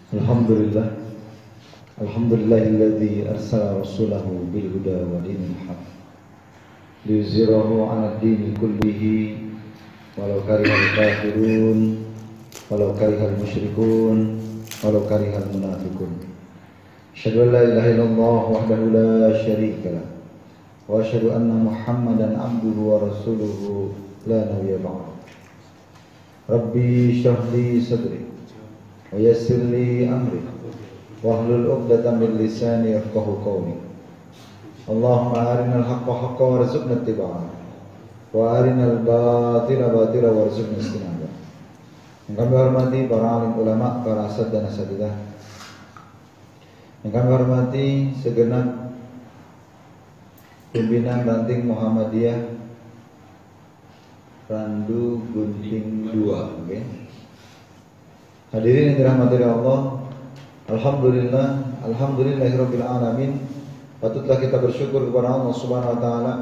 Alhamdulillah. Alhamdulillahilladzi arsala rasulahu bil huda wa dinil haq liyuzhirahu 'ala ad-dini kullihi walau karihal kafirun walau karihal musyrikun walau karihal munafiqun. Asyhadu an la ilaha illallah wahdahu la syarika lah wa asyhadu anna Muhammadan 'abduhu wa rasuluhu la nabiyya ba'dahu. Rabbi shrah li sadri wa yassir li amri wahlul 'uqdatam min lisani yafqahu qawli. Allahumma arinal haqqa haqqan warzuqna ittiba'ah wa arinal batila batila warzuqna istinabah. Yang kami hormati para alim ulama, para asad dan asatidah. Yang kami hormati segenap pimpinan ranting Muhammadiyah Randu Gunting 2, okay? Hadirin yang dirahmati Allah, alhamdulillahirabbil alamin. Patutlah kita bersyukur kepada Allah Subhanahu wa taala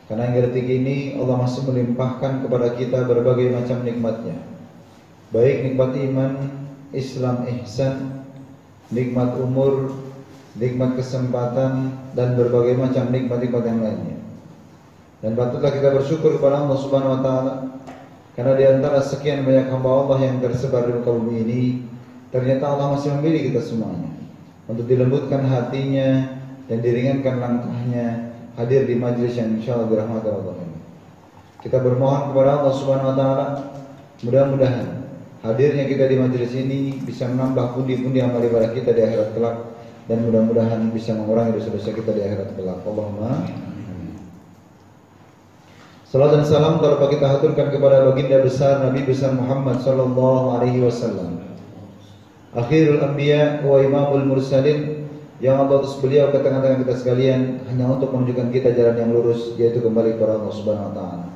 karena hingga detik ini Allah masih melimpahkan kepada kita berbagai macam nikmatnya. Baik nikmat iman, Islam, ihsan, nikmat umur, nikmat kesempatan dan berbagai macam nikmat-nikmat yang lainnya. Dan patutlah kita bersyukur kepada Allah Subhanahu wa taala karena di antara sekian banyak hamba Allah yang tersebar di muka bumi ini, ternyata Allah masih memilih kita semuanya untuk dilembutkan hatinya dan diringankan langkahnya hadir di majlis yang insyaallah dirahmati Allah ini. Kita bermohon kepada Allah Subhanahu wa taala, mudah-mudahan hadirnya kita di majlis ini bisa menambah pundi-pundi amal ibadah kita di akhirat kelak, dan mudah-mudahan bisa mengurangi dosa-dosa kita di akhirat kelak. Allahumma amin. Salam dan salam kalau kita haturkan kepada baginda besar Nabi besar Muhammad sallallahu alaihi wasallam, akhirul anbiya wa imamul mursalin, yang Allah utus beliau ke tengah-tengah kita sekalian hanya untuk menunjukkan kita jalan yang lurus, yaitu kembali kepada Allah Subhanahu wa taala.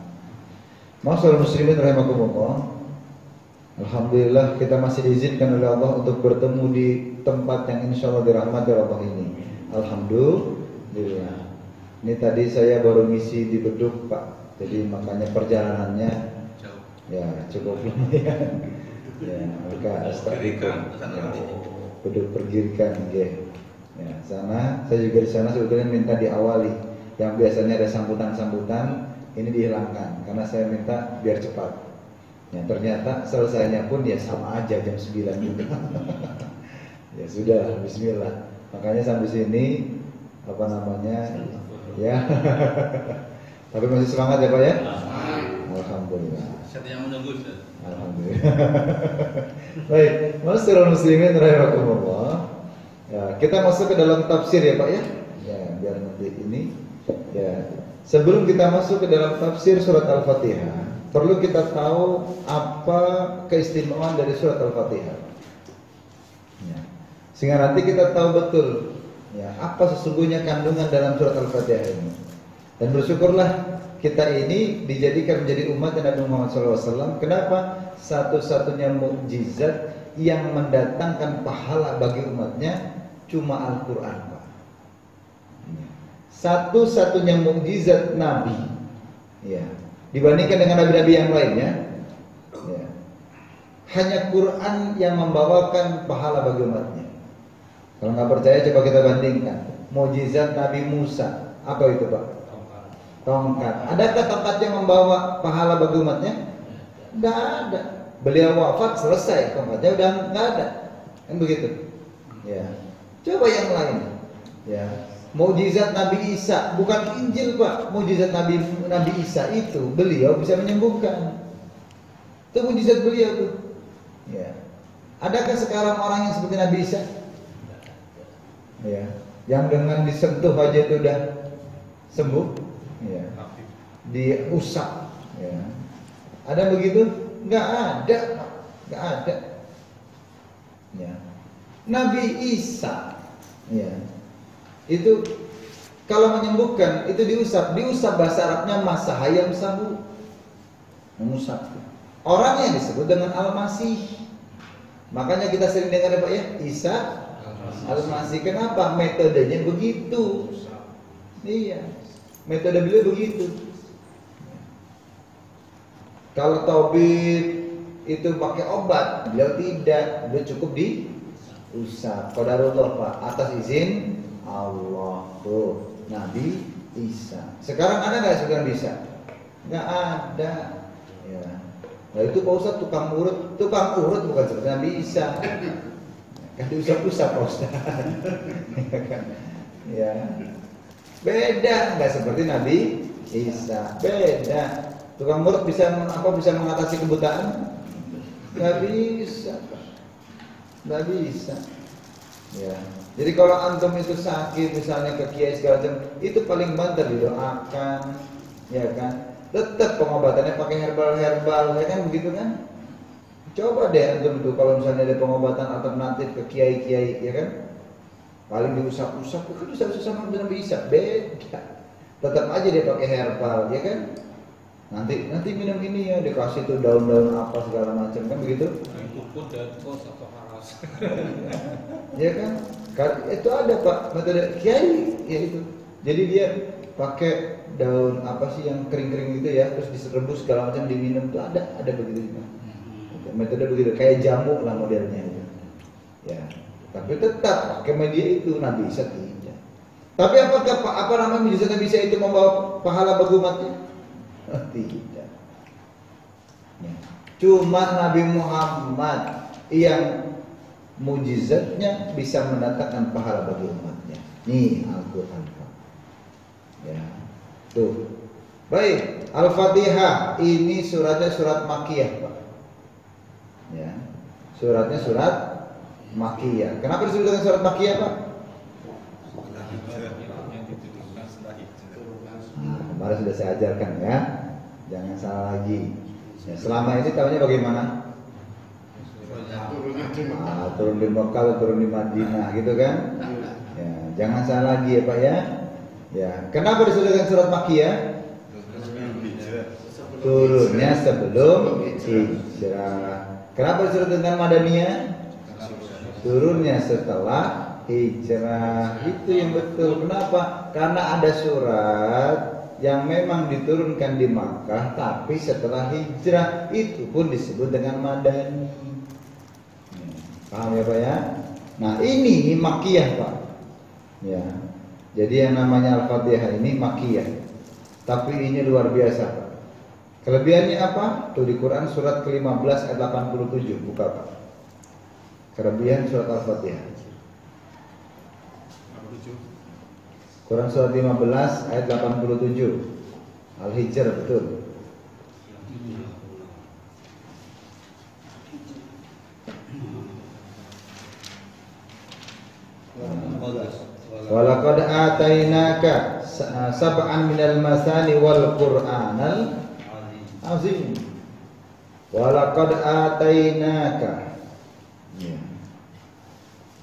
Ma'asyiral muslimin rahimakumullah. Alhamdulillah kita masih diizinkan oleh Allah untuk bertemu di tempat yang insyaallah dirahmati Allah ini. Alhamdulillah. Ini tadi saya baru ngisi di Beduk, Pak. Jadi makanya perjalanannya ya cukup lumayan. Ya, mereka astagfirullah. Beduk pergirikan, ya. Ya, sana saya juga di sana sebetulnya minta diawali. Yang biasanya ada sambutan-sambutan, ini dihilangkan karena saya minta biar cepat. Ya, ternyata selesainya pun ya sama aja jam 9 juga. Ya sudah, bismillah. Makanya sampai sini apa namanya? Ya. Tapi masih semangat ya Pak ya? Alhamdulillah. Saya yang menunggu. Alhamdulillah. Baik, Ma'asyiral muslimin rahimakumullah. Ya, kita masuk ke dalam tafsir ya Pak ya. Ya, biar nanti ini ya. Sebelum kita masuk ke dalam tafsir surat Al-Fatihah, perlu kita tahu apa keistimewaan dari surat Al-Fatihah. Ya. Sehingga nanti kita tahu betul ya apa sesungguhnya kandungan dalam surat Al-Fatihah ini. Dan bersyukurlah kita ini dijadikan menjadi umat Nabi Muhammad SAW. Kenapa? Satu-satunya mukjizat yang mendatangkan pahala bagi umatnya cuma Al-Quran, Pak. Satu-satunya mukjizat Nabi, ya, dibandingkan dengan nabi-nabi yang lainnya, ya, hanya Quran yang membawakan pahala bagi umatnya. Kalau nggak percaya coba kita bandingkan. Mukjizat Nabi Musa, apa itu Pak? Tongkat. Adakah tongkat yang membawa pahala bagi umatnya? Nggak ada. Beliau wafat selesai, tongkatnya udah nggak ada. Kan begitu. Ya. Coba yang lain. Ya. Mukjizat Nabi Isa, bukan Injil Pak. Mukjizat Nabi Isa itu beliau bisa menyembuhkan. Itu mukjizat beliau tuh. Ya. Adakah sekarang orang yang seperti Nabi Isa? Ya. Yang dengan disentuh aja itu udah sembuh. Ya. Diusap. Ya. Ada begitu? Nggak ada. Nggak ada. Ya. Nabi Isa, ya, itu kalau menyembuhkan itu diusap bahasa Arabnya masahayam sabu, mengusap. Orangnya disebut dengan Al-Masih. Makanya kita sering dengar ya Pak ya, Isa Al-Masih. Kenapa? Metodenya begitu. Iya, metode beliau begitu. Kalau tabib itu pakai obat, beliau tidak, beliau cukup usap. Qadarullah Pak, atas izin Allah. Tuh, Nabi Isa. Sekarang ada nggak sekarang bisa? Nggak ada. Ya. Nah itu Pak Ustadz tukang urut bukan seperti Nabi Isa. Kan diusap-usap Pak Ustadz. Ya. Beda, nggak seperti Nabi Isa. Beda. Tukang urut bisa mengatasi kebutaan? Nggak bisa. Nggak bisa. Ya. Jadi kalau antum itu sakit misalnya ke kiai segala macam, itu paling banter didoakan, ya kan? Tetap pengobatannya pakai herbal, ya kan begitu kan? Coba deh antum tuh kalau misalnya ada pengobatan alternatif ke kiai, ya kan? Paling diusap-usap, kan usap-usap sama benar bisa, beda. Tetap aja dia pakai herbal, ya kan? Nanti minum ini ya, dikasih tuh daun-daun apa segala macam kan begitu? Puput dan kos atau haras. Ya kan? Itu ada Pak metode kiai ya itu. Jadi dia pakai daun apa sih yang kering-kering gitu ya, terus direbus segala macam diminum itu ada begitu juga. Metode begitu kayak jamu lah modelnya itu. Ya. Tapi tetap pakai media itu Nabi Isa tidak. Tapi apakah apa namanya mujizat Nabi Isa itu membawa pahala bagi umatnya? Tidak. Ya. Cuma Nabi Muhammad yang mujizatnya bisa mendatangkan pahala bagi umatnya. Nih Al-Quran. Ya, tuh. Baik, Al-Fatihah ini suratnya surat Makkiyah, Pak. Ya, suratnya surat Makkiyah. Kenapa disebut dengan surat Makkiyah, Pak? Nah, kemarin sudah saya ajarkan ya. Jangan salah lagi. Ya, selama ini tahunya bagaimana? Turun di Mekah, turun di Madinah, gitu kan? Ya, jangan salah lagi ya Pak ya. Ya, kenapa disebut dengan surat Makkiyah? Turunnya sebelum hijrah. Kenapa disebut dengan Madaniyah? Turunnya setelah hijrah. Itu yang betul. Kenapa? Karena ada surat yang memang diturunkan di Makkah, tapi setelah hijrah itu pun disebut dengan Madani. Paham ya Pak ya? Nah ini Makkiyah Pak. Ya. Jadi yang namanya Al-Fatihah ini Makkiyah. Tapi ini luar biasa Pak. Kelebihannya apa? Tuh di Quran surat ke-15 ayat 87. Buka Pak. Kelebihan surat Al-Fatihah. Quran surat 15 ayat 87. Al-Hijr betul. Walaqad atainaka sab'an minal masani wal Qur'anal azim. Walaqad atainaka. Ya.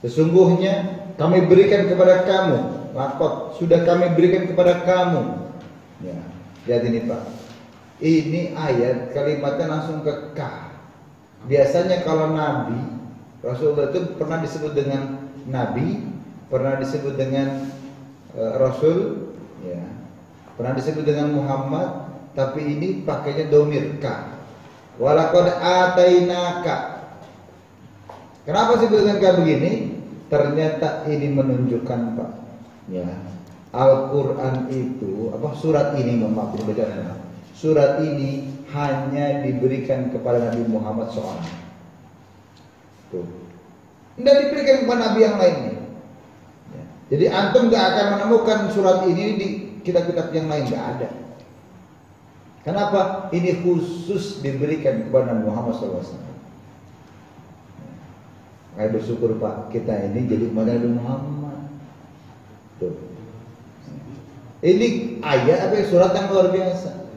Sesungguhnya kami berikan kepada kamu, laqad sudah kami berikan kepada kamu. Ya. Lihat ini Pak. Ini ayat kalimatnya langsung ke ka. Biasanya kalau nabi, Rasulullah itu pernah disebut dengan nabi, pernah disebut dengan Rasul, ya. Pernah disebut dengan Muhammad, tapi ini pakainya domir ka. Walaqad atainaka. Kenapa disebut dengan ka begini? Ternyata ini menunjukkan Pak, ya. Al-Quran itu surat ini maaf dibaca. Surat ini hanya diberikan kepada Nabi Muhammad seorang. Tuh. Tidak diberikan kepada Nabi yang lainnya. Jadi antum gak akan menemukan surat ini di kitab-kitab yang lain, gak ada. Kenapa? Ini khusus diberikan kepada Nabi Muhammad SAW. Saya bersyukur Pak, kita ini jadi umat Nabi Muhammad. Tuh. Ini ayat surat yang luar biasa.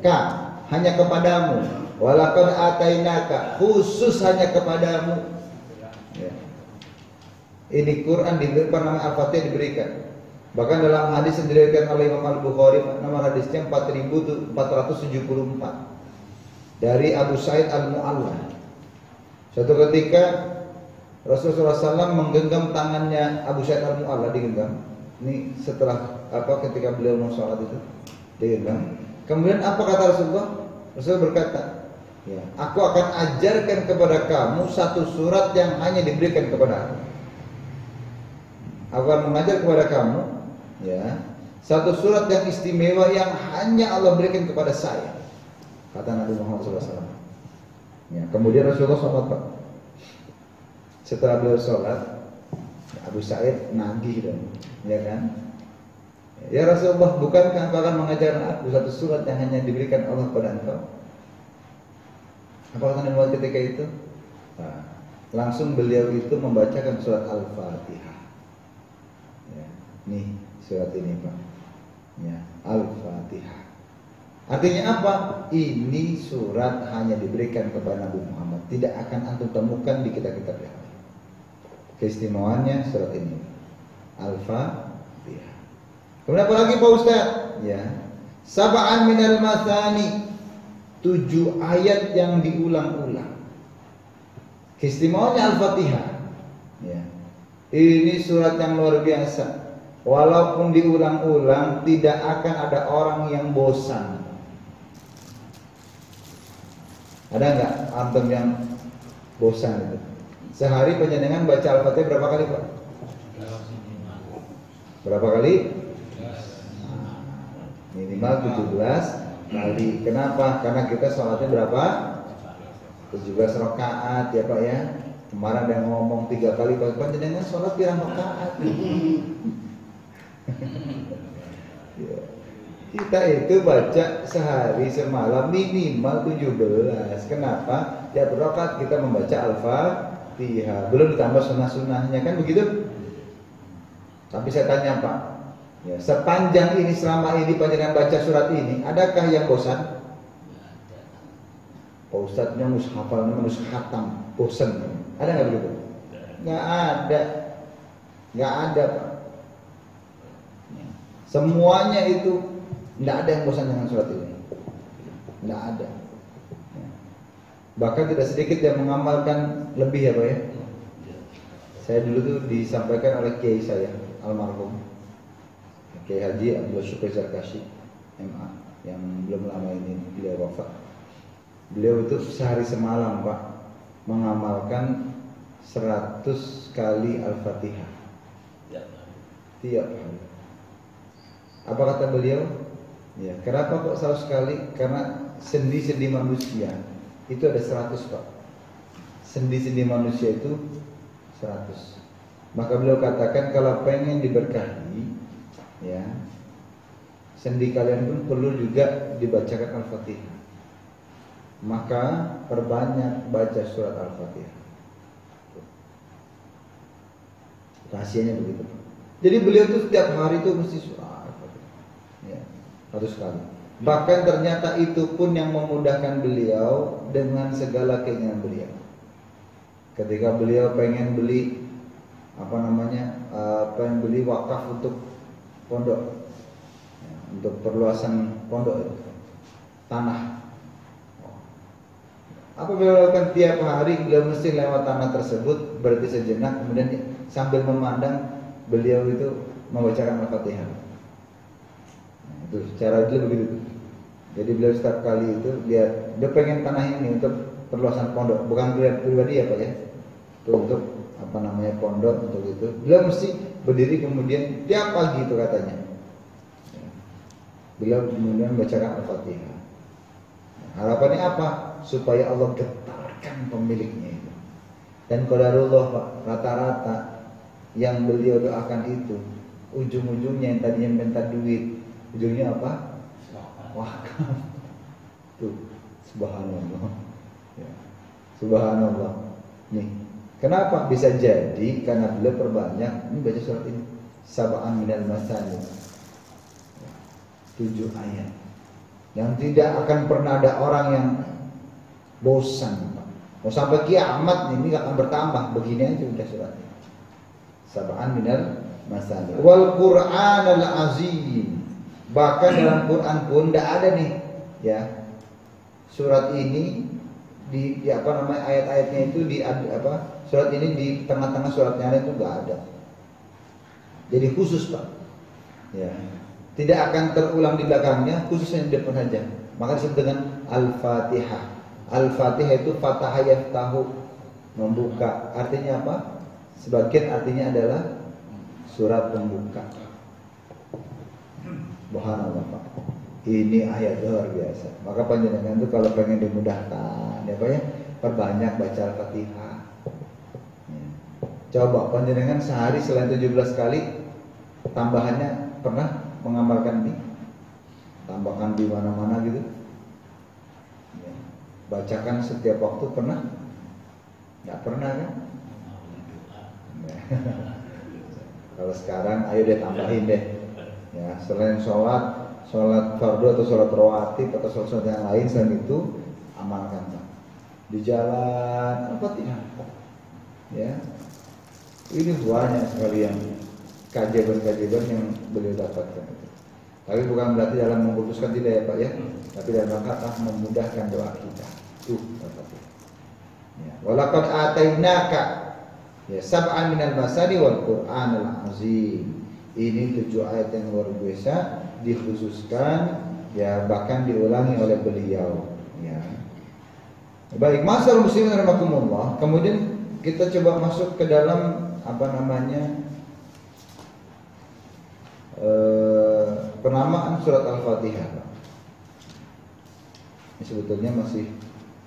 Hanya kepadamu. Walaqad atainaka, khusus hanya kepadamu. Ya. Ini Quran diberikan, nama Al-Fatihah diberikan. Bahkan dalam hadis yang diriwayatkan oleh Imam Al-Bukhari, nama hadisnya 4474 dari Abu Sa'id Al-Mu'alla. Suatu ketika Rasulullah SAW menggenggam tangannya Abu Sa'id Al-Mu'alla, digenggam. Ini setelah ketika beliau mau sholat itu digenggam. Kemudian apa kata Rasulullah? Rasulullah berkata, ya, aku akan ajarkan kepada kamu satu surat yang hanya diberikan kepada aku. Aku akan mengajar kepada kamu, ya, satu surat yang istimewa yang hanya Allah berikan kepada saya, kata Nabi Muhammad SAW. Ya, kemudian Rasulullah sholat, Pak. Setelah beliau sholat, Abu Sa'id nagih dong, ya kan? Ya Rasulullah, bukankah engkau akan mengajar aku satu surat yang hanya diberikan Allah kepada engkau? Apa kata Nabi Muhammad ketika itu? Nah, langsung beliau itu membacakan surat Al-Fatihah. Ya, nih surat ini, Pak. Ya, Al-Fatihah. Artinya apa? Ini surat hanya diberikan kepada Nabi Muhammad, tidak akan antum temukan di kitab-kitab yang lain. Keistimewaannya surat ini, Al-Fatihah. Kemudian apa lagi Pak Ustaz? Ya, sab'an minal mathani, 7 ayat yang diulang-ulang. Keistimewaannya Al-Fatihah. Ya, ini surat yang luar biasa. Walaupun diulang-ulang, tidak akan ada orang yang bosan. Ada nggak antum yang bosan itu? Sehari penjenengan baca Al-Fatihah berapa kali, Pak? Berapa kali? Minimal 17 kali. Kenapa? Karena kita sholatnya berapa? 17 rakaat ya Pak ya. Kemarin ada yang ngomong 3 kali, Pak penjenengan sholat pirang rakaat. Ya. Kita itu baca sehari semalam minimal 17. Kenapa? Tiap rakaat kita membaca Al-Fatihah. Belum ditambah sunnah-sunnahnya, kan begitu? Tapi saya tanya Pak, ya, sepanjang ini selama ini panjenengan baca surat ini, adakah yang bosan? Pak Ustadznya mushafal, mushatam, bosan. Ada nggak begitu? Nggak ada, nggak ada Pak. Semuanya itu nggak ada yang bosan dengan surat ini, nggak ada. Bahkan tidak sedikit yang mengamalkan lebih ya Pak ya. Saya dulu tuh disampaikan oleh kiai saya almarhum Kiai Haji Abdul Syukur Zarkashi MA yang belum lama ini beliau wafat. Beliau itu sehari semalam Pak mengamalkan 100 kali Al-Fatihah tiap hari. Apa kata beliau? Ya, kenapa kok 100 kali? Karena sendi-sendi manusia itu ada 100 Pak. Sendi-sendi manusia itu 100. Maka beliau katakan kalau pengen diberkahi, ya, sendi kalian pun perlu juga dibacakan Al-Fatihah. Maka perbanyak baca surat Al-Fatihah. Rahasianya begitu. Jadi beliau tuh setiap hari itu mesti surat Al-Fatihah, ya, 100 kali. Bahkan ternyata itu pun yang memudahkan beliau dengan segala keinginan beliau. Ketika beliau pengen beli pengen beli wakaf untuk pondok, ya, untuk perluasan pondok itu, tanah. Apa beliau lakukan tiap hari? Beliau mesti lewat tanah tersebut, berhenti sejenak, kemudian sambil memandang beliau itu membacakan Al-Fatihah. Nah, itu cara beliau begitu. Jadi beliau setiap kali itu dia pengen tanah ini untuk perluasan pondok, bukan beliau pribadi ya Pak ya. Itu untuk pondok untuk itu. Beliau mesti berdiri kemudian tiap pagi itu katanya. Ya. Beliau kemudian membacakan Al-Fatihah. Nah, harapannya apa? Supaya Allah getarkan pemiliknya itu. Dan qadarullah Pak, rata-rata yang beliau doakan itu ujung-ujungnya yang tadinya minta duit, ujungnya apa? Wakaf. Tuh, subhanallah. Ya. Subhanallah. Nih, kenapa bisa jadi? Karena beliau perbanyak ini baca surat ini. Sab'an minal masani. 7 ayat. Yang tidak akan pernah ada orang yang bosan. Mau sampai kiamat ini gak akan bertambah. Begini aja udah suratnya. Sab'an minal masani. Wal Qur'an al-azim. Bahkan dalam Quran pun tidak ada nih, ya, surat ini di ayat-ayatnya itu surat ini di tengah-tengah suratnya itu nggak ada. Jadi khusus Pak, ya, tidak akan terulang di belakangnya, khususnya di depan saja. Maka disebut dengan Al-Fatihah. Al-Fatihah itu fatah yaftahu, membuka. Artinya apa? Sebagian artinya adalah surat pembuka. Subhanallah Pak. Ini ayat luar biasa. Maka panjenengan itu kalau pengen dimudahkan, ya Pak ya, perbanyak baca Al-Fatihah. Ya. Coba panjenengan sehari selain 17 kali, tambahannya pernah mengamalkan ini? Tambahkan di mana-mana gitu. Ya. Bacakan setiap waktu pernah? Nggak pernah kan? Ya. Kalau sekarang ayo deh tambahin deh. Ya, selain sholat fardu atau sholat rawatib atau sholat yang lain, selain itu amalkan Pak. Di jalan Al-Fatihah. Ya, ini banyak sekali yang kajian-kajian yang beliau dapatkan itu. Tapi bukan berarti dalam memutuskan tidak ya Pak ya, tapi dalam rangka memudahkan doa kita. Tuh Al-Fatihah. Ya, walaqad atainaka ya sab'an minal masani wal Qur'anal azim. Ini 7 ayat yang luar biasa, dikhususkan ya, bahkan diulangi oleh beliau ya. Baik, masyaallah muslimin rahimakumullah. Kemudian kita coba masuk ke dalam penamaan surat Al-Fatihah. Ini sebetulnya masih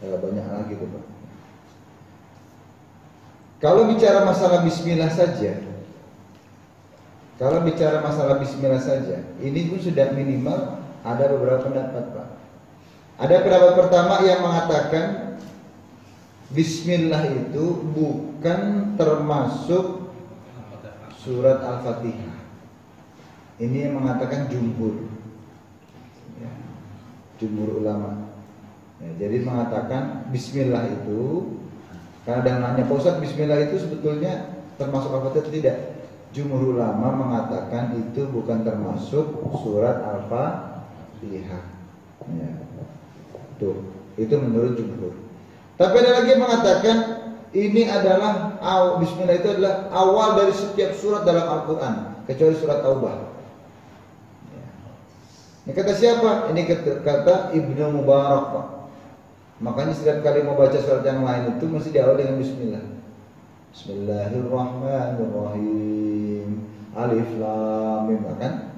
banyak lagi tuh Pak. Kalau bicara masalah bismillah saja, ini pun sudah minimal ada beberapa pendapat Pak. Ada pendapat pertama yang mengatakan bismillah itu bukan termasuk surat Al-Fatihah. Ini yang mengatakan jumhur ya, jumhur ulama ya, jadi mengatakan bismillah itu, karena ada yang nanya Pak Ustaz, bismillah itu sebetulnya termasuk Al-Fatihah atau tidak? Jumhur ulama mengatakan itu bukan termasuk surat Al-Fatihah. Ya. Tuh, itu menurut jumhur. Tapi ada lagi yang mengatakan ini adalah bismillah itu adalah awal dari setiap surat dalam Al-Quran, kecuali surat Taubah. Ya. Ini kata siapa? Ini kata Ibnu Mubarak Pak. Makanya setiap kali mau baca surat yang lain itu mesti diawali dengan bismillah. Bismillahirrahmanirrahim. Alif lam mim, kan?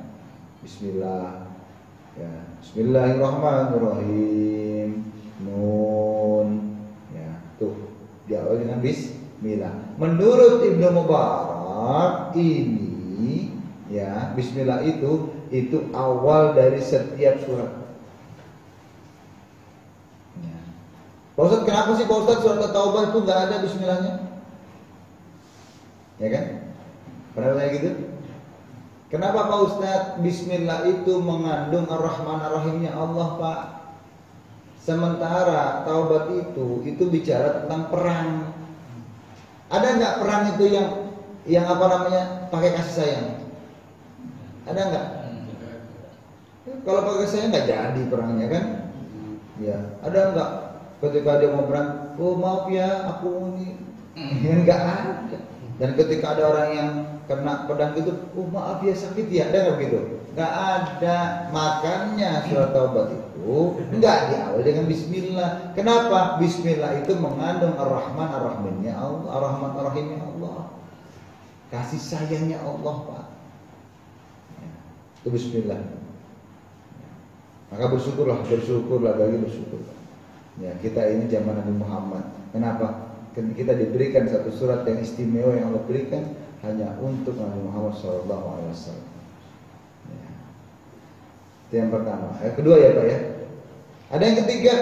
Bismillah. Ya, Bismillahirrahmanirrahim. Nun. Ya, tuh. Diawali dengan bismillah. Menurut Ibnu Mubarak ini ya, bismillah itu awal dari setiap surat. Ya. Pak Ustaz, kenapa sih Pak Ustaz surat At-Taubah itu nggak ada bismillahnya? Ya kan? Pernah tanya gitu? Kenapa Pak Ustadz bismillah itu mengandung ar-Rahman ar-Rahimnya Allah Pak? Sementara taubat itu bicara tentang perang. Ada nggak perang itu yang pakai kasih sayang? Ada nggak? Kalau pakai kasih sayang nggak jadi perangnya kan? Ya. Ada nggak? Ketika dia mau perang, oh maaf ya aku ini, nggak ada. Dan ketika ada orang yang kena pedang gitu, oh maaf ya sakit ya, ada nggak begitu? Nggak ada. Makanya surat Taubat itu nggak diawali dengan Bismillah. Kenapa? Bismillah itu mengandung ar-Rahman ar-Rahimnya Allah, ar-Rahman ar-Rahimnya Allah, kasih sayangnya Allah Pak. Ya, itu Bismillah. Maka bersyukurlah lagi bersyukur. Ya, kita ini zaman Nabi Muhammad. Kenapa? Kita diberikan satu surat yang istimewa yang Allah berikan hanya untuk Nabi Muhammad SAW. Ya. Itu yang pertama. Yang kedua ya Pak ya. Ada yang ketiga,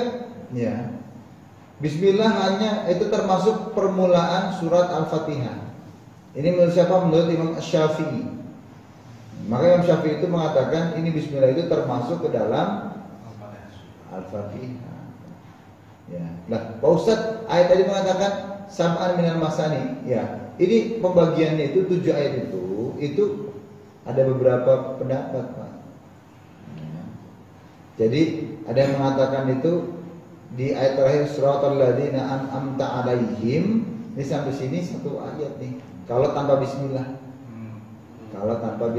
ya. Bismillah hanya itu termasuk permulaan surat Al-Fatihah. Ini menurut siapa? Menurut Imam Syafi'i. Maka Imam Syafi'i itu mengatakan ini Bismillah itu termasuk ke dalam Al-Fatihah. Ya. Nah, Pak Ustadz, ayat tadi mengatakan sab'an minal masani. Ya, ini pembagiannya itu 7 ayat itu ada beberapa pendapat, Pak. Ya. Jadi ada yang mengatakan itu di ayat terakhir suratul ladzina an'amta 'alaihim. Ini sampai sini satu ayat nih. Kalau tanpa bismillah. Kalau tanpa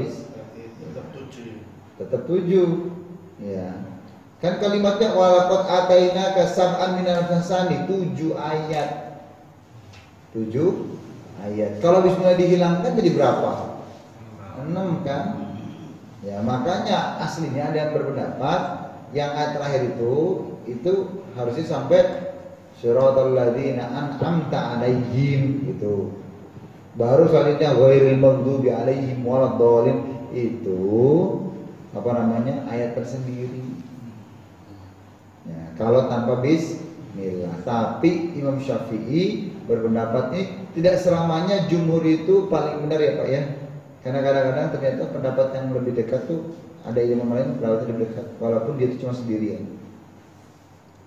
tetap 7. Ya. Kan kalimatnya walaqad atainaka sab'an minal masani, 7 ayat. 7 ayat. Kalau bismillah dihilangkan jadi berapa? 6 kan? Ya, makanya aslinya ada yang berpendapat yang ayat terakhir itu harusnya sampai siratal ladzina an'amta 'alaihim gitu. Baru selanjutnya ghairil maghdubi 'alaihim waladdallin itu ayat tersendiri. Ya, kalau tanpa bismillah. Tapi Imam Syafi'i berpendapat nih tidak selamanya jumhur itu paling benar ya Pak ya. Karena kadang-kadang ternyata pendapat yang lebih dekat tuh ada imam lain pendapat lebih dekat, walaupun dia itu cuma sendirian.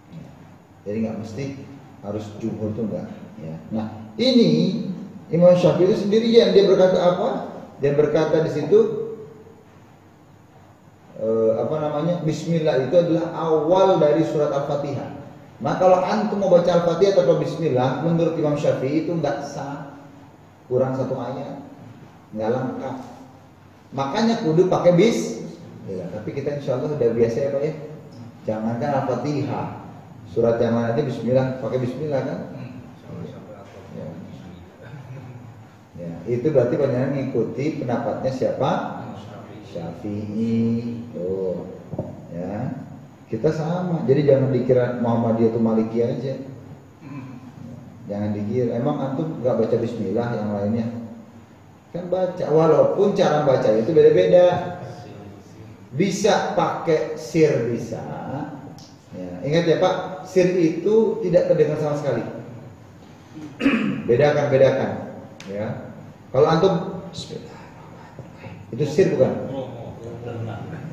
Ya, jadi nggak mesti harus jumhur tuh enggak. Ya. Nah ini Imam Syafi'i itu sendirian, dia berkata apa? Dia berkata di situ Bismillah itu adalah awal dari surat Al-Fatihah. Nah kalau antum mau baca Al-Fatihah tanpa Bismillah, menurut Imam Syafi'i itu nggak sah, kurang satu ayat, nggak lengkap. Makanya kudu pakai ya, tapi kita insya Allah udah biasa ya Pak ya. Jangankan Al-Fatihah, surat yang lain aja Bismillah, pakai Bismillah kan? Ya. Ya, itu berarti banyak mengikuti pendapatnya siapa? Syafi'i. Tuh, ya. Kita sama. Jadi jangan dikira Muhammadiyah itu Maliki aja. Jangan dikira. Emang antum nggak baca Bismillah yang lainnya? Kan baca, walaupun cara baca itu beda-beda. Bisa pakai sir bisa. Ya, ingat ya Pak, sir itu tidak terdengar sama sekali. Bedakan. Ya. Kalau antum itu sir bukan?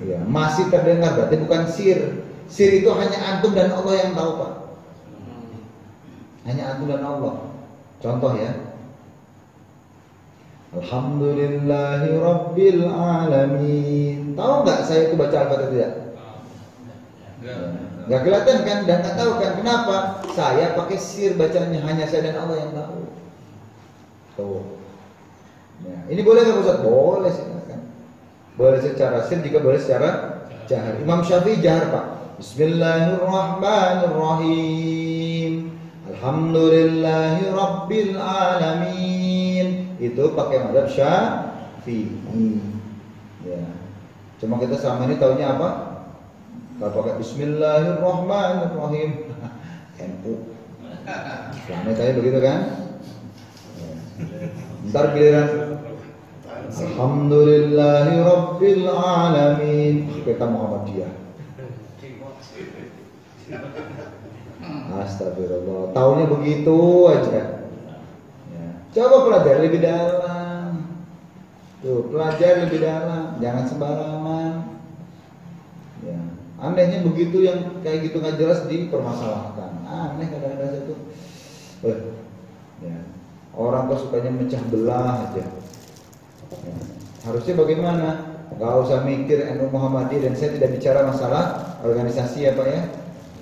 Ya, masih terdengar berarti bukan sir. Sir itu hanya antum dan Allah yang tahu Pak. Hanya antum dan Allah. Contoh ya. Alhamdulillahi Rabbil Alamin. Tahu nggak saya itu baca Al-Fatihah tidak? Nggak kelihatan kan dan nggak tahu kan kenapa? Saya pakai sir bacanya, hanya saya dan Allah yang tahu. Tuh. Ya, ini boleh nggak Ustaz? Boleh silakan. Boleh secara sir juga boleh secara jahar. Imam Syafi'i jahar Pak. Bismillahirrahmanirrahim. Alhamdulillahi Rabbil Alamin. Itu pakai madhab Syafi'i. Ya. Cuma kita selama ini taunya apa? Kalau pakai Bismillahirrahmanirrahim. NU. Selama ini tanya begitu kan? Ya. Ntar giliran Alhamdulillahi Rabbil Alamin kita Muhammadiyah. Astagfirullah. Taunya begitu aja. Ya. Coba pelajari lebih dalam. Tuh, pelajari lebih dalam. Jangan sembarangan. Ya. Anehnya begitu yang kayak gitu nggak jelas dipermasalahkan. Aneh kadang-kadang itu. Ya. Orang tuh sukanya mecah belah aja. Ya. Harusnya bagaimana? Gak usah mikir NU Muhammadiyah, dan saya tidak bicara masalah organisasi ya Pak ya.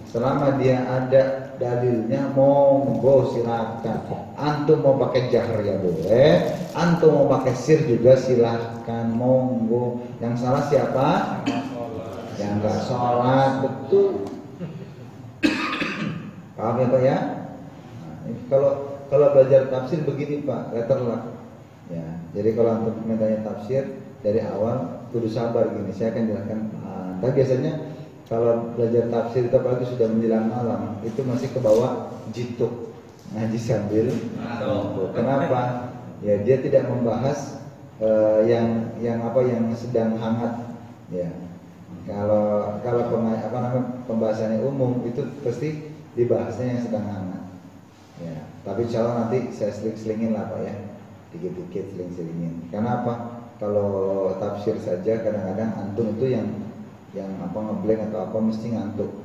Selama dia ada dalilnya, monggo silakan. Antum mau pakai jahar ya boleh, antum mau pakai sir juga silahkan, monggo. Yang salah siapa? Yang nggak sholat, betul. Paham ya Pak ya? Nah, kalau belajar tafsir begini Pak, letterlah. Ya, jadi kalau antum mintanya tafsir dari awal, kudu sabar gini. Saya akan jelaskan. Tapi biasanya kalau belajar tafsir itu apalagi sudah menjelang malam, itu masih ke bawah jituk, ngaji sambil. Kenapa? Ya dia tidak membahas yang sedang hangat. Ya, kalau pembahasannya umum itu pasti dibahasnya yang sedang hangat. Ya, tapi insya Allah nanti saya seling-selingin lah Pak ya, dikit-dikit seling-selingin. Karena apa? Kalau tafsir saja kadang-kadang antum itu yang ngeblank atau apa mesti ngantuk.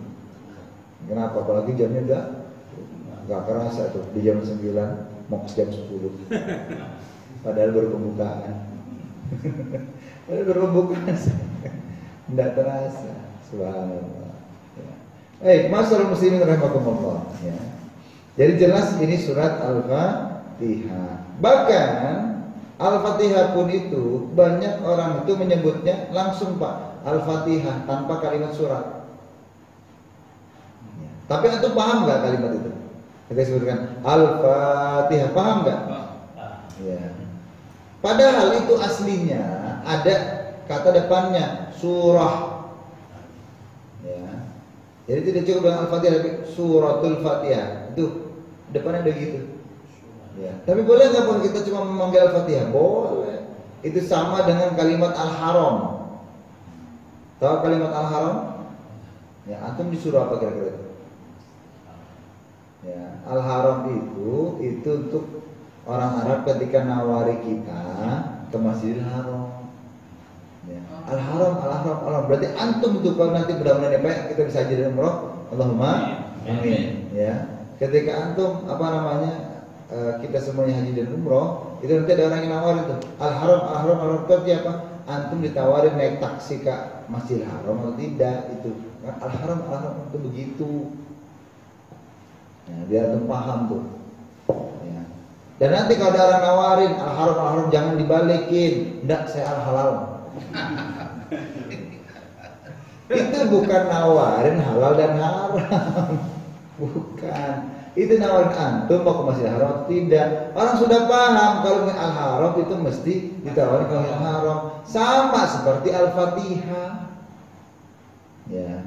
Kenapa? Apalagi jamnya udah nggak kerasa tuh di jam 9 mau ke jam 10. Padahal baru pembukaan. Padahal baru pembukaan. Tidak terasa. Subhanallah. Ya. Masyaallah muslimin rahimakumullah. Ya. Jadi jelas ini surat Al-Fatihah. Bahkan Al-Fatihah pun itu banyak orang itu menyebutnya langsung Pak Al-Fatihah tanpa kalimat surat. Ya. Tapi antum paham nggak kalimat itu? Kita sebutkan Al-Fatihah, paham nggak? Ya. Padahal itu aslinya ada kata depannya surah. Ya. Jadi tidak cukup dengan Al-Fatihah, tapi suratul Fatihah itu depannya ada gitu. Ya. Tapi boleh nggak pun kita cuma memanggil Al-Fatihah? Boleh. Itu sama dengan kalimat Al-Haram. Tahu kalimat Al-Haram? Ya, antum disuruh apa kira-kira itu? Ya, Al-Haram itu untuk orang Arab ketika nawari kita ke Masjidil Haram. Ya. Al-Haram, Al-Haram, Al-Haram. Berarti antum itu kalau nanti mudah-mudahan ya, kita bisa jadi umroh, Allahumma amin. Ya. Ketika antum kita semuanya haji dan umroh, itu nanti ada orang yang nawarin tuh Al-Haram, Al-Haram, Al-Haram. Berarti apa? Antum ditawarin naik taksi ke Masjidil Haram atau tidak itu. Al-Haram, Al-Haram itu begitu. Ya, biar antum paham tuh. Ya. Dan nanti kalau ada orang nawarin Al-Haram, Al-Haram jangan dibalikin. Enggak, saya Al-Halal. Itu bukan nawarin halal dan haram. Bukan. Itu nawarin antum mau ke Masjidil Haram atau tidak. Orang sudah paham kalau Al-Haram itu mesti ditawarin ke Masjidil Haram. Sama seperti Al-Fatihah. Ya.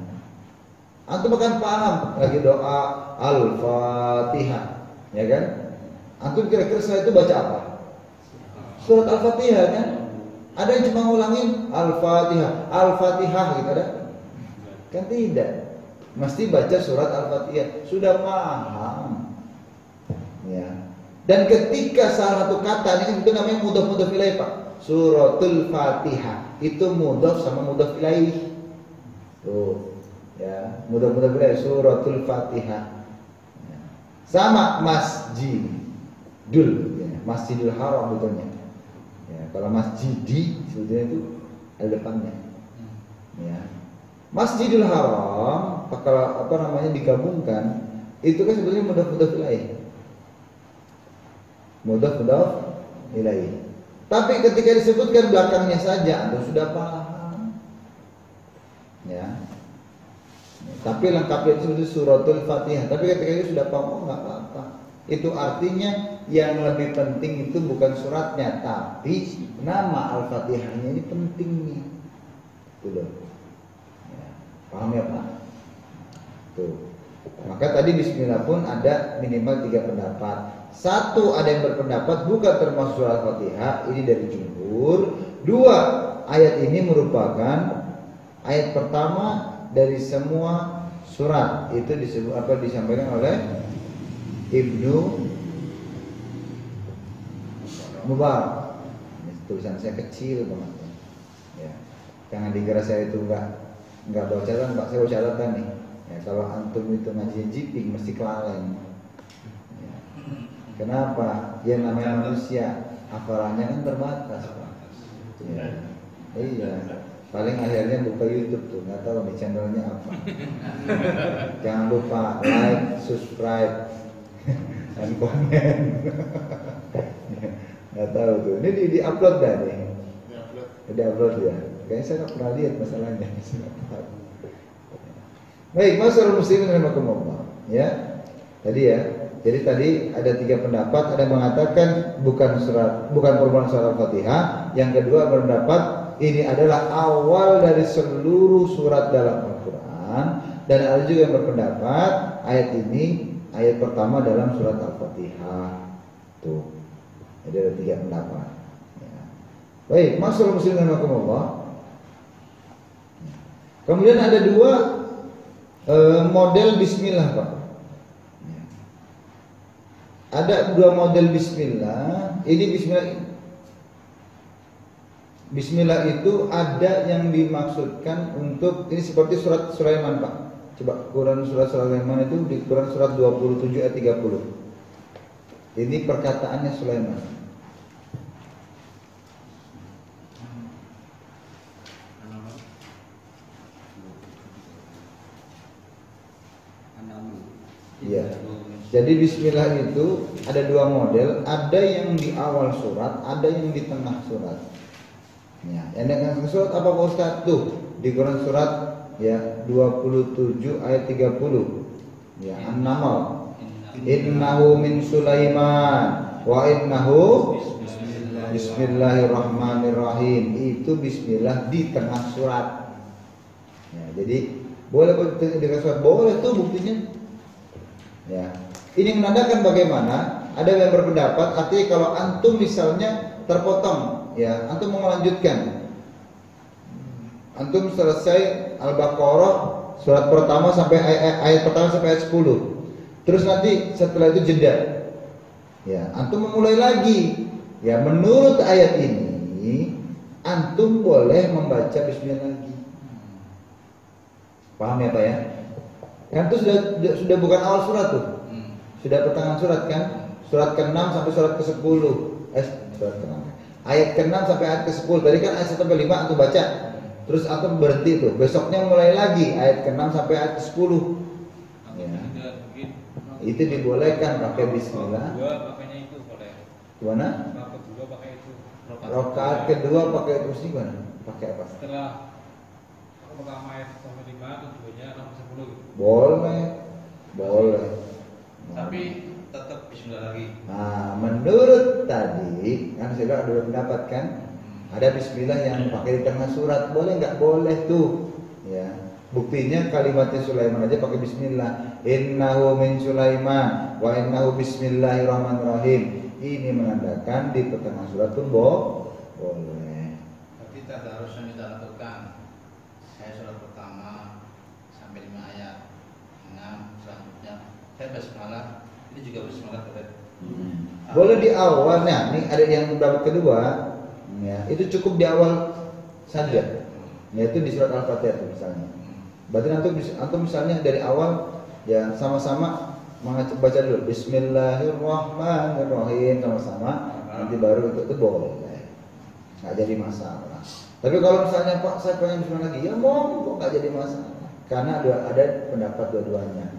Antum akan paham lagi doa Al-Fatihah, ya kan? Antum kira-kira setelah itu baca apa? Surat Al-Fatihah kan? Ada yang cuma ngulangin Al-Fatihah, Al-Fatihah gitu ada? Kan tidak. Mesti baca surat Al-Fatihah. Sudah paham. Ya. Dan ketika salah satu kata ini itu namanya mudhaf ilaih, Pak. Suratul Fatihah itu mudhaf sama mudhaf ilaih. Tuh. Ya, mudah-mudahan ilaih suratul Fatihah. Ya. Sama masjidul, ya. Masjidil Haram betulnya. Ya, kalau masjidi sebetulnya itu ada depannya. Ya. Masjidil Haram kalau digabungkan itu kan sebetulnya mudhaf ilaih. Mudhaf ilaih. Tapi ketika disebutkan belakangnya saja Anda sudah paham. Ya. Tapi lengkapnya itu suratul Fatihah. Tapi ketika itu sudah paham, nggak apa-apa. Itu artinya yang lebih penting itu bukan suratnya, tapi nama Al-Fatihahnya ini penting nih. Tuh, ya, paham ya Pak? Tuh. Maka tadi Bismillah pun ada minimal 3 pendapat. Satu, ada yang berpendapat bukan termasuk surat Al-Fatihah, ini dari jumhur. 2, ayat ini merupakan ayat pertama dari semua surat. Itu disampaikan oleh Ibnu Mubarak. Tulisan saya kecil banget. Ya. Jangan dikira saya itu enggak bawa catatan, Pak. Saya bawa catatan nih. Ya, kalau antum itu ngaji jiping mesti kelalen. Ya. Kenapa? Ya namanya manusia, hafalannya kan terbatas, Pak. Ya. Iya. Paling akhirnya buka YouTube tuh, nggak tahu nih channelnya apa. Jangan lupa like, subscribe, dan komen. Nggak tahu tuh. Ini di upload dah nih. Di upload ya. Kayaknya saya nggak pernah lihat masalahnya. Baik, masyarakat muslimin rahimakumullah. Ya, tadi ya. Jadi tadi ada 3 pendapat. Ada yang mengatakan bukan merupakan surat Al-Fatihah. Yang kedua berpendapat ini adalah awal dari seluruh surat dalam Al-Quran. Dan ada juga yang berpendapat ayat ini ayat pertama dalam surat Al-Fatihah. Tuh. Jadi ada 3 pendapat. Ya. Baik, masyarakat muslimin rahimakumullah. Kemudian ada 2 model Bismillah, Pak. Ya. Ada 2 model Bismillah. Ini Bismillah itu ada yang dimaksudkan untuk ini seperti surat Sulaiman, Pak. Coba Quran surat Sulaiman itu di Quran surat 27 ayat 30. Ini perkataannya Sulaiman. Iya. Jadi Bismillah itu ada 2 model, ada yang di awal surat, ada yang di tengah surat. Ya, yang dengan surat apa Pak Ustaz? Tuh di Quran surat ya 27 ayat 30. Ya, An-Naml. Innahu min Sulaiman wa innahu Bismillahirrahmanirrahim itu bismillah di tengah surat. Ya, jadi boleh di tengah surat, boleh tuh buktinya. Ya. Ini menandakan bagaimana ada yang berpendapat artinya kalau antum misalnya terpotong, ya, antum mau melanjutkan. Antum selesai Al-Baqarah surat pertama sampai ayat pertama sampai ayat 10. Terus nanti setelah itu jeda. Ya, antum memulai lagi. Ya, menurut ayat ini antum boleh membaca bismillah lagi. Paham ya Pak ya? Kan itu sudah bukan awal surat tuh. Sudah pertengahan surat kan? Surat ke-6 sampai surat ke-10. Surat ke-6. Ayat ke-6 sampai ayat ke-10. Tadi kan ayat 1 sampai 5 antum baca. Terus antum berhenti tuh. Besoknya mulai lagi ayat ke-6 sampai ayat ke-10. Ya. Itu dibolehkan pakai bismillah. Pakainya itu boleh. Gimana? Rakaat kedua pakai itu. Rakaat kedua pakai terus gimana? Pakai apa? Setelah pertama ayat sampai 5, keduanya sampai 10 gitu. Boleh. Boleh. Tapi tetap bismillah lagi. Nah, menurut tadi kan saya ada pendapat kan, ada bismillah yang pakai di tengah surat, boleh nggak? Boleh tuh, ya. Buktinya kalimatnya Sulaiman aja pakai bismillah. Innahu min Sulaiman wa innahu bismillahirrahmanirrahim. Ini menandakan di pertengahan surat pun boleh. Tapi tak harusnya kita lakukan. Saya surat pertama sampai 5 ayat, 6 selanjutnya saya basmalah, ini juga basmalah boleh. Boleh di awal. Nah, ini ada yang bab kedua, ya, itu cukup di awal saja. Yaitu di surat Al-Fatihah misalnya. Berarti antum misalnya dari awal ya sama-sama baca dulu Bismillahirrahmanirrahim sama-sama, nanti baru itu boleh. Nggak jadi masalah. Tapi kalau misalnya Pak saya pengen bismillah lagi, ya monggo, nggak jadi masalah. Karena ada pendapat dua-duanya.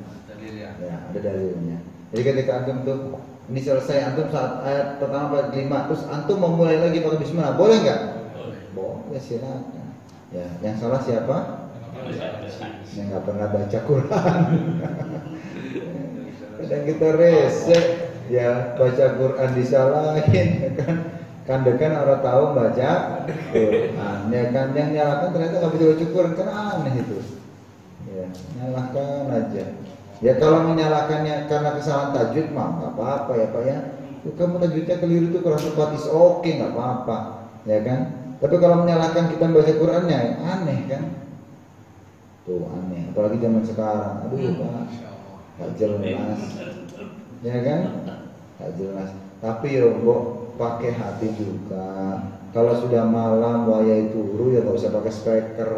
Ya, ada dalilnya. Jadi ketika antum tuh ini selesai, antum saat ayat pertama ayat 5, terus antum memulai lagi pakai bismillah, boleh nggak? Boleh, silakan. Ya, yang salah siapa? Yang nggak pernah baca Quran. Kadang kita rese, ya baca Quran disalahin, kan dekan orang tahu baca Quran, ya kan yang nyalakan ternyata nggak bisa baca Quran, kan aneh itu. Ya, nyalakan aja. Ya kalau menyalahkannya karena kesalahan tajwid mah nggak apa-apa ya Pak ya. Kamu tajwidnya keliru itu kurang tepat, is oke, nggak apa-apa, ya kan. Tapi kalau menyalahkan kita membaca Qurannya, ya aneh kan. Tuh aneh, apalagi zaman sekarang. Aduh Pak, nggak jelas, ya kan, nggak jelas. Tapi ya Mbok pakai hati juga. Kalau sudah malam wayai turu ya nggak usah pakai speaker.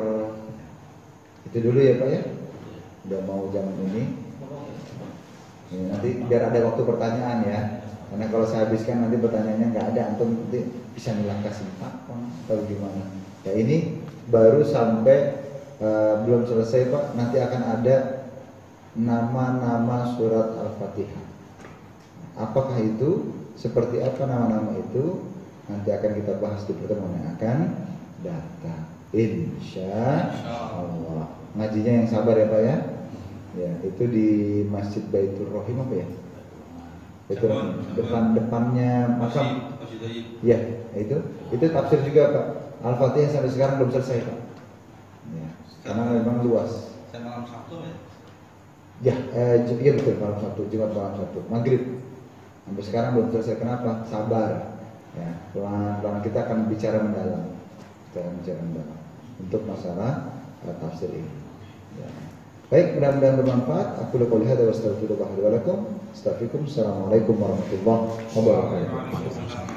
Itu dulu ya Pak ya. Udah mau zaman ini. Nanti biar ada waktu pertanyaan ya, karena kalau saya habiskan nanti pertanyaannya nggak ada, antum nanti bisa bilang kasih apa atau gimana. Ya ini baru sampai belum selesai Pak, nanti akan ada nama-nama surat Al-Fatihah. Apakah itu? Seperti apa nama-nama itu? Nanti akan kita bahas di pertemuan yang akan datang. Insya Allah. Ngajinya yang sabar ya Pak ya. Ya, itu di Masjid Baitur Rahim apa ya? Baitur Rahim. Depannya makam. Ya, itu tafsir juga Pak. Al-Fatihah sampai sekarang belum selesai Pak. Ya, karena memang luas. Saya malam Sabtu Ya, ya? iya betul, malam Sabtu, Jumat malam Sabtu, Maghrib. Sampai sekarang belum selesai. Kenapa? Sabar. Ya, pelan-pelan kita akan bicara mendalam. Untuk masalah tafsir ini. Ya. Baik, mudah-mudahan bermanfaat. Aku qouli hadza wa astaghfirullah li wa lakum. Assalamualaikum warahmatullahi wabarakatuh.